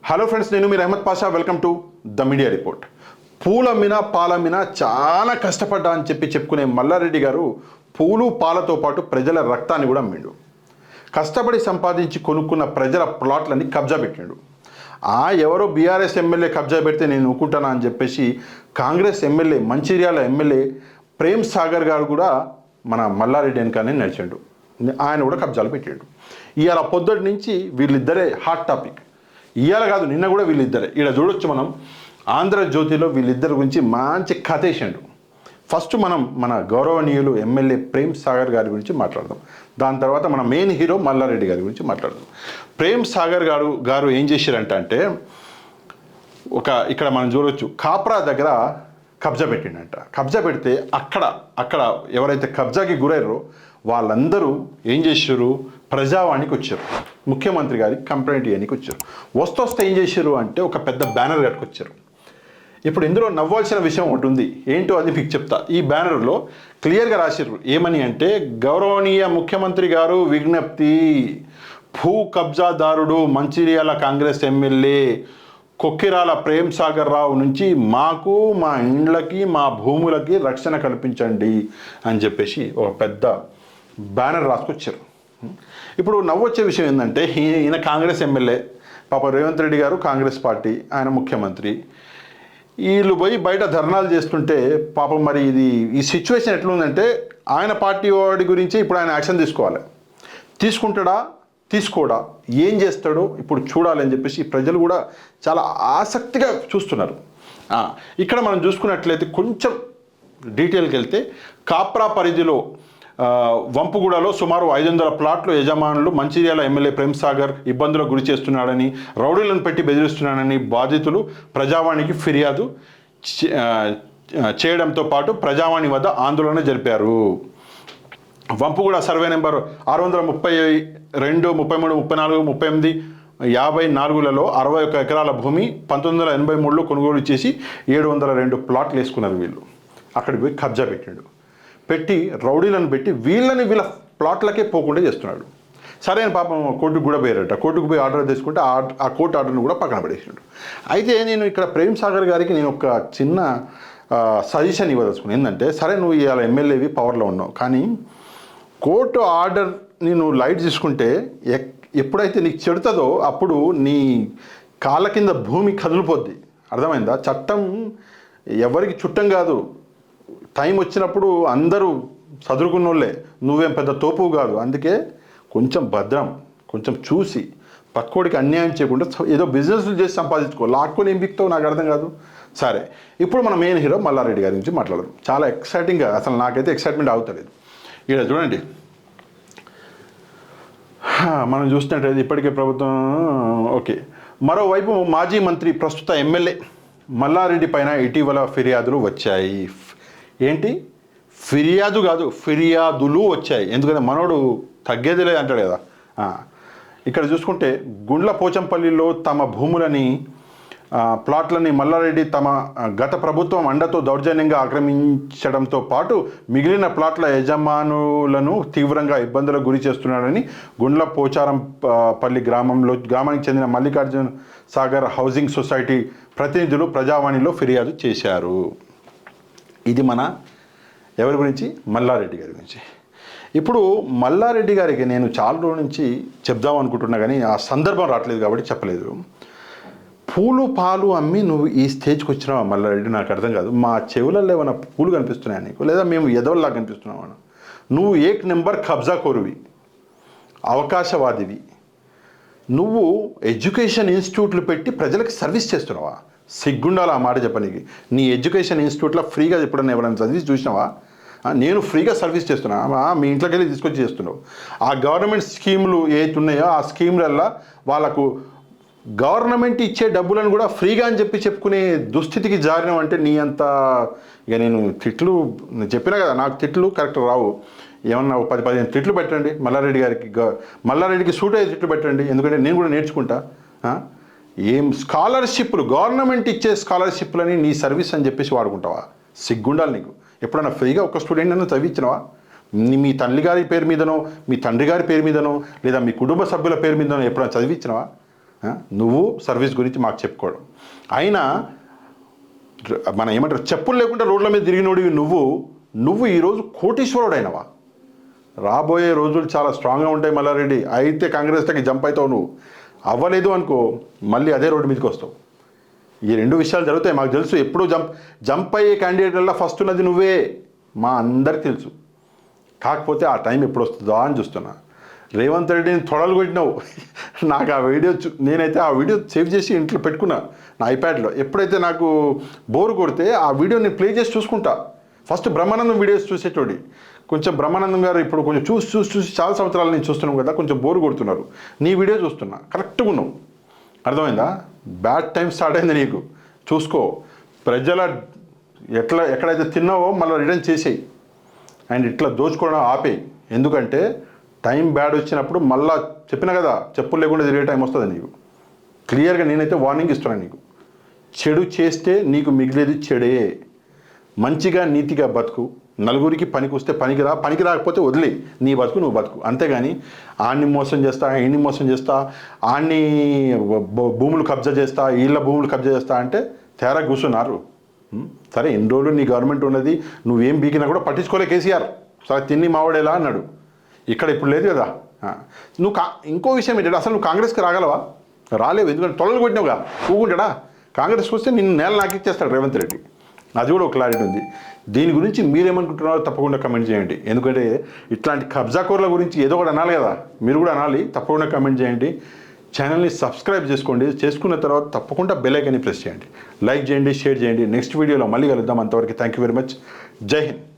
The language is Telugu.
హలో ఫ్రెండ్స్, నేను మీ Ahmed Pasha. Welcome to the media report. పూలమ్మినా పాలమ్మినా చాలా కష్టపడ్డా అని చెప్పుకునే మల్లారెడ్డి గారు పూలు పాలతో పాటు ప్రజల రక్తాన్ని కూడా అమ్మిండు. కష్టపడి సంపాదించి కొనుక్కున్న ప్రజల ప్లాట్లని కబ్జా పెట్టిండు. ఎవరో బీఆర్ఎస్ ఎమ్మెల్యే కబ్జా పెడితే నేను ఊకుంటానా అని చెప్పేసి కాంగ్రెస్ ఎమ్మెల్యే, మంచిర్యాల ఎమ్మెల్యే ప్రేమ్ సాగర్ గారు కూడా మన మల్లారెడ్డి వెనకానే నడిచాడు. ఆయన కూడా కబ్జాలు పెట్టాడు. ఇవాళ పొద్దుటి నుంచి వీళ్ళిద్దరే హాట్ టాపిక్. ఇవాళ కాదు, నిన్న కూడా వీళ్ళిద్దరే. ఇక్కడ చూడొచ్చు మనం ఆంధ్రజ్యోతిలో వీళ్ళిద్దరి గురించి మంచి కథ వేసాడు. ఫస్ట్ మనం మన గౌరవనీయులు ఎమ్మెల్యే ప్రేమ్ సాగర్ గారి గురించి మాట్లాడదాం. దాని తర్వాత మన మెయిన్ హీరో మల్లారెడ్డి గారి గురించి మాట్లాడదాం. ప్రేమ్ సాగర్ గారు ఏం చేశారంటే ఇక్కడ మనం చూడవచ్చు, కాప్రా దగ్గర కబ్జా పెట్టిండంట. కబ్జా పెడితే అక్కడ ఎవరైతే కబ్జాకి గురయ్యారో వాళ్ళందరూ ఏం చేశారు, ప్రజావాణికి వచ్చారు. ముఖ్యమంత్రి గారికి కంప్లైంట్ ఇవ్వడానికి వచ్చారు. వస్తే ఏం చేశారు అంటే ఒక పెద్ద బ్యానర్ కట్టుకొచ్చారు. ఇప్పుడు ఇందులో నవ్వాల్సిన విషయం ఒకటి ఉంది. ఏంటో అది మీకు చెప్తా. ఈ బ్యానర్లో క్లియర్గా రాశారు ఏమని అంటే, గౌరవనీయ ముఖ్యమంత్రి గారు విజ్ఞప్తి, భూ కబ్జాదారుడు మంచిర్యాల కాంగ్రెస్ ఎమ్మెల్యే కొక్కిరాల ప్రేమ్ సాగర్ రావు నుంచి మాకు, మా ఇండ్లకి, మా భూములకి రక్షణ కల్పించండి అని చెప్పేసి ఒక పెద్ద బ్యానర్ రాసుకొచ్చారు. ఇప్పుడు నవ్వొచ్చే విషయం ఏంటంటే, ఈయన కాంగ్రెస్ ఎమ్మెల్యే, పాప రేవంత్ రెడ్డి గారు కాంగ్రెస్ పార్టీ, ఆయన ముఖ్యమంత్రి. వీళ్ళు పోయి బయట ధర్నాలు చేస్తుంటే పాపం మరి ఈ సిచ్యువేషన్ ఎట్లుందంటే, ఆయన పార్టీ వాడి గురించి ఇప్పుడు ఆయన యాక్షన్ తీసుకోవాలి. తీసుకుంటాడా, తీసుకోడా, ఏం చేస్తాడో ఇప్పుడు చూడాలని చెప్పేసి ప్రజలు కూడా చాలా ఆసక్తిగా చూస్తున్నారు. ఇక్కడ మనం చూసుకున్నట్లయితే కొంచెం డీటెయిల్కి వెళ్తే, కాప్రా పరిధిలో వంపుగూడలో సుమారు 500 ప్లాట్లు యజమానులు మంచిర్యాల ఎమ్మెల్యే ప్రేమ్ సాగర్ ఇబ్బందులకు గురి చేస్తున్నాడని, రౌడీలను పెట్టి బెదిరిస్తున్నాడని బాధితులు ప్రజావాణికి ఫిర్యాదు చేయడంతో పాటు ప్రజావాణి వద్ద ఆందోళన జరిపారు. వంపుగూడ సర్వే నెంబర్ 632, 33, 34, 38, 54లలో 61 ఎకరాల భూమి 1983లో కొనుగోలు చేసి 702 ప్లాట్లు వేసుకున్నారు. వీళ్ళు అక్కడికి పోయి కబ్జా పెట్టి రౌడీలను పెట్టి వీళ్ళ ప్లాట్లకే పోకుండా చేస్తున్నాడు. సరైన పాపం కోర్టుకు కూడా పోయారట. కోర్టుకు పోయి ఆర్డర్ తీసుకుంటే ఆ కోర్టు ఆర్డర్ను కూడా పక్కన పడేసాడు. అయితే నేను ఇక్కడ ప్రేమ్ సాగర్ గారికి నేను ఒక చిన్న సజెషన్ ఇవ్వదలుచుకున్నాను. ఏంటంటే, సరే నువ్వు ఇవాళ ఎమ్మెల్యేవి, పవర్లో ఉన్నావు, కానీ కోర్టు ఆర్డర్ని నువ్వు లైట్ తీసుకుంటే ఎప్పుడైతే నీకు చెడుతుందో అప్పుడు నీ కాళ్ళ కింద భూమి కదిలిపోద్ది. అర్థమైందా? చట్టం ఎవరికి చుట్టం కాదు. టైం వచ్చినప్పుడు అందరూ చదువుకున్నోళ్ళే, నువ్వేం పెద్ద తోపు కాదు. అందుకే కొంచెం భద్రం, కొంచెం చూసి పక్కోడికి అన్యాయం చేయకుండా ఏదో బిజినెస్లు చేసి సంపాదించుకో. లాక్కొని ఏం బిక్తావు నాకు అర్థం కాదు. సరే, ఇప్పుడు మన మెయిన్ హీరో మల్లారెడ్డి గారి గురించి మాట్లాడదాం. చాలా ఎక్సైటింగ్గా, అసలు నాకైతే ఎక్సైట్మెంట్ అవుతలేదు. ఇక్కడ చూడండి, మనం చూసినట్టయితే ఇప్పటికే ప్రభుత్వం ఓకే. మరోవైపు మాజీ మంత్రి, ప్రస్తుత ఎమ్మెల్యే మల్లారెడ్డి పైన ఇటీవల ఫిర్యాదులు వచ్చాయి. ఏంటి ఫిర్యాదు కాదు, ఫిర్యాదులు వచ్చాయి. ఎందుకంటే మనోడు తగ్గేది లేదు అంటాడు కదా. ఇక్కడ చూసుకుంటే గుండ్ల పోచంపల్లిలో తమ భూములని, ప్లాట్లని మల్లారెడ్డి తమ గత ప్రభుత్వం అండతో దౌర్జన్యంగా ఆక్రమించడంతో పాటు మిగిలిన ప్లాట్ల యజమానులను తీవ్రంగా ఇబ్బందులకు గురి చేస్తున్నాడని గుండ్ల పోచారంపల్లి గ్రామానికి చెందిన మల్లికార్జున సాగర్ హౌసింగ్ సొసైటీ ప్రతినిధులు ప్రజావాణిలో ఫిర్యాదు చేశారు. ఇది మన ఎవరి గురించి? మల్లారెడ్డి గారి గురించి. ఇప్పుడు మల్లారెడ్డి గారికి నేను చాలా రోజుల నుంచి చెప్దాం అనుకుంటున్నా, కానీ ఆ సందర్భం రావట్లేదు కాబట్టి చెప్పలేదు. పూలు పాలు అమ్మి నువ్వు ఈ స్టేజ్కి వచ్చినావా మల్లారెడ్డి? నాకు అర్థం కాదు. మా చెవులలో ఏమైనా పూలు కనిపిస్తున్నాయా నీకు, లేదా మేము ఎదవల్లా కనిపిస్తున్నావా? నువ్వు ఏక్ నెంబర్ కబ్జా కోరువి, అవకాశవాదివి. నువ్వు ఎడ్యుకేషన్ ఇన్స్టిట్యూట్లు పెట్టి ప్రజలకు సర్వీస్ చేస్తున్నావా? సిగ్గుండాలి ఆ మాట చెప్పనీకి. నీ ఎడ్యుకేషన్ ఇన్స్టిట్యూట్లో ఫ్రీగా ఎప్పుడన్నా ఎవరైనా చదివి చూసినావా? నేను ఫ్రీగా సర్వీస్ చేస్తున్నా, మీ ఇంట్లోకి వెళ్ళి తీసుకొచ్చి చేస్తున్నావు. ఆ గవర్నమెంట్ స్కీములు ఏవైతే ఉన్నాయో ఆ స్కీములల్లో వాళ్ళకు గవర్నమెంట్ ఇచ్చే డబ్బులను కూడా ఫ్రీగా అని చెప్పుకునే దుస్థితికి జారినాం అంటే నీ అంత. ఇక నేను చెప్పినా కదా, నాకు తిట్లు కరెక్ట్ రావు. ఏమన్నా 10-15 తిట్లు పెట్టండి మల్లారెడ్డి గారికి, మల్లారెడ్డికి సూట్ అయ్యే తిట్లు పెట్టండి. ఎందుకంటే నేను కూడా నేర్చుకుంటా. ఏం స్కాలర్షిప్లు, గవర్నమెంట్ ఇచ్చే స్కాలర్షిప్లని నీ సర్వీస్ అని చెప్పేసి వాడుకుంటావా? సిగ్గుండాలి నీకు. ఎప్పుడన్నా ఫ్రీగా ఒక స్టూడెంట్ అన్న చదివించినవా? మీ తల్లి గారి పేరు మీదనో, మీ తండ్రి గారి పేరు మీదనో, లేదా మీ కుటుంబ సభ్యుల పేరు మీదనో ఎప్పుడైనా చదివించినవా? నువ్వు సర్వీస్ గురించి మాకు చెప్పుకోవడం. అయినా మనం ఏమంటారు, చెప్పులు లేకుండా రోడ్ల మీద తిరిగినోడివి నువ్వు ఈరోజు కోటీశ్వరుడైనవా? రాబోయే రోజులు చాలా స్ట్రాంగ్గా ఉంటాయి మల్లారెడ్డి. అయితే కాంగ్రెస్కి జంప్ అవుతావు, నువ్వు అవ్వలేదు అనుకో మళ్ళీ అదే రోడ్డు మీదకి వస్తావు. ఈ రెండు విషయాలు జరుగుతాయి, మాకు తెలుసు. ఎప్పుడూ జంప్ అయ్యే క్యాండిడేట్లలో ఫస్ట్ ఉన్నది నువ్వే, మా అందరికి తెలుసు. కాకపోతే ఆ టైం ఎప్పుడు వస్తుందో అని చూస్తున్నా. రేవంత్ రెడ్డిని తొడలు కొట్టినావు. నాకు ఆ వీడియో నేనైతే ఆ వీడియో సేవ్ చేసి ఇంట్లో పెట్టుకున్నా నా ఐప్యాడ్లో. ఎప్పుడైతే నాకు బోర్ కొడితే ఆ వీడియో నేను ప్లే చేసి చూసుకుంటా. ఫస్ట్ బ్రహ్మానందం వీడియోస్ చూసేటోడి. కొంచెం బ్రహ్మానందం గారు ఇప్పుడు కొంచెం చూసి చాలా సంవత్సరాలు నేను చూస్తున్నాం కదా, కొంచెం బోర్ కొడుతున్నారు. నీ వీడియో చూస్తున్నా, కరెక్ట్గా ఉన్నావు. అర్థమైందా? బ్యాడ్ టైం స్టార్ట్ అయింది నీకు. చూసుకో, ప్రజల ఎక్కడైతే తిన్నావో మళ్ళీ రిటర్న్ చేసేయి. అండ్ ఇట్లా దోచుకోవడం ఆపేయి. ఎందుకంటే టైం బ్యాడ్ వచ్చినప్పుడు మళ్ళా చెప్పినా కదా, చెప్పులు లేకుండా తిరిగే టైం వస్తుంది నీకు. క్లియర్గా నేనైతే వార్నింగ్ ఇస్తున్నాను నీకు. చెడు చేస్తే నీకు మిగిలేది చెడే. మంచిగా నీతిగా బతుకు. నలుగురికి పనికి వస్తే పనికి రాకపోతే వదిలే, నీ బతుకు నువ్వు బతుకు. అంతేగాని ఆడిని మోసం చేస్తా, ఈయన్ని మోసం చేస్తా, ఆడిని భూములు కబ్జా చేస్తా, వీళ్ళ భూములు కబ్జా చేస్తా అంటే తేరా కూర్చున్నారు. సరే, ఎన్ని రోజులు నీ గవర్నమెంట్ ఉన్నది, నువ్వేం బీకినా కూడా పట్టించుకోలే కేసీఆర్. సరే, తిన్ని మావాడేలా అన్నాడు. ఇక్కడ ఇప్పుడు లేదు కదా. నువ్వు ఇంకో విషయం ఏంటంటే, అసలు నువ్వు కాంగ్రెస్కి రాగలవా? రాలేవు. ఎందుకంటే తొలలు కొట్టినావుగా, ఊగుంటాడా? కాంగ్రెస్కి వస్తే నిన్ను నేల నాకిచ్చేస్తాడు రేవంత్ రెడ్డి. అది కూడా ఒక క్లారిటీ ఉంది. దీని గురించి మీరేమనుకుంటున్నారో తప్పకుండా కమెంట్ చేయండి. ఎందుకంటే ఇట్లాంటి కబ్జాకోర్ల గురించి ఏదో ఒకటి అనాలి కదా, మీరు కూడా అనాలి. తప్పకుండా కమెంట్ చేయండి. ఛానల్ని సబ్స్క్రైబ్ చేసుకోండి. చేసుకున్న తర్వాత తప్పకుండా బెల్ ఐకాన్ని ప్రెస్ చేయండి. లైక్ చేయండి, షేర్ చేయండి. నెక్స్ట్ వీడియోలో మళ్ళీ కలుద్దాం. అంతవరకు థ్యాంక్ యూ వెరీ మచ్. జై హింద్.